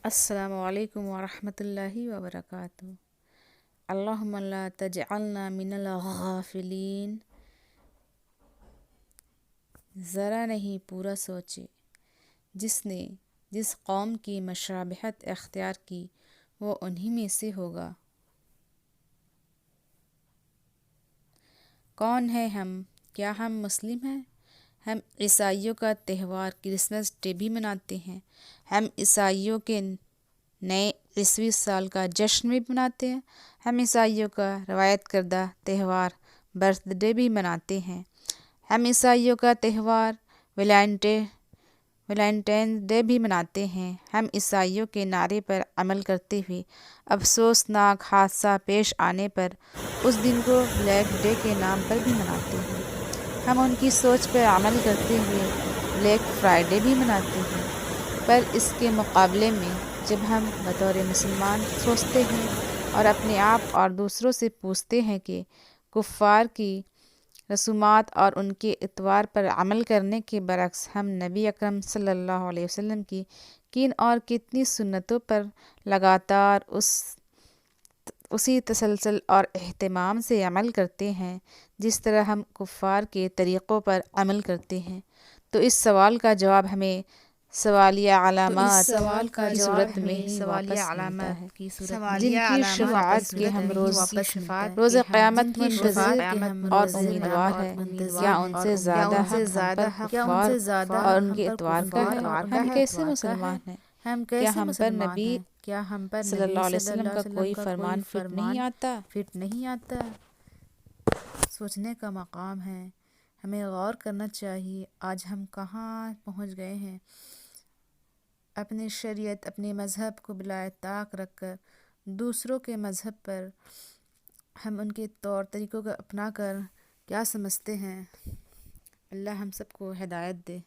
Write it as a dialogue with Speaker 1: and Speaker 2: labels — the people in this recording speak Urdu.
Speaker 1: السلام علیکم ورحمۃ اللہ وبرکاتہ۔ اللہم لا تجعلنا من الغافلین۔ ذرا نہیں پورا سوچے جس نے جس قوم کی مشابہت اختیار کی وہ انہی میں سے ہوگا۔ کون ہے ہم؟ کیا ہم مسلم ہیں؟ ہم عیسائیوں کا تہوار کرسمس ڈے بھی مناتے ہیں۔ ہم عیسائیوں کے نئے عیسوی سال کا جشن بھی مناتے ہیں۔ ہم عیسائیوں کا روایت کردہ تہوار برتھ ڈے بھی مناتے ہیں۔ ہم عیسائیوں کا تہوار ویلنٹائن ڈے بھی مناتے ہیں۔ ہم عیسائیوں کے نعرے پر عمل کرتے ہوئے افسوسناک حادثہ پیش آنے پر اس دن کو بلیک ڈے کے نام پر بھی مناتے ہیں۔ ہم ان کی سوچ پر عمل کرتے ہوئے بلیک فرائیڈے بھی مناتے ہیں۔ پر اس کے مقابلے میں جب ہم بطور مسلمان سوچتے ہیں اور اپنے آپ اور دوسروں سے پوچھتے ہیں کہ کفار کی رسومات اور ان کے اطوار پر عمل کرنے کے برعکس ہم نبی اکرم صلی اللہ علیہ وسلم کی کن اور کتنی سنتوں پر لگاتار اسی تسلسل اور اہتمام سے عمل کرتے ہیں جس طرح ہم کفار کے طریقوں پر عمل کرتے ہیں، تو اس سوال کا جواب ہمیں سوالیہ علامات کی صورت میں ہی واپس ملتا ہے، جن کی شفاعت کے ہم روز قیامت منتظر اور امیدوار ہیں۔ کیا ان سے زیادہ حق ہم پر کفار اور ان کے اطوار کا ہے؟ ہم کیسے مسلمان ہیں؟ کیا ہم پر نبی صلی اللہ علیہ وسلم کا کوئی فرمان فٹ نہیں آتا؟
Speaker 2: سوچنے کا مقام ہے، ہمیں غور کرنا چاہیے آج ہم کہاں پہنچ گئے ہیں۔ اپنی شریعت، اپنے مذہب کو بالائے طاق رکھ کر دوسروں کے مذہب پر ہم ان کے طور طریقوں کو اپنا کر کیا سمجھتے ہیں۔ اللہ ہم سب کو ہدایت دے۔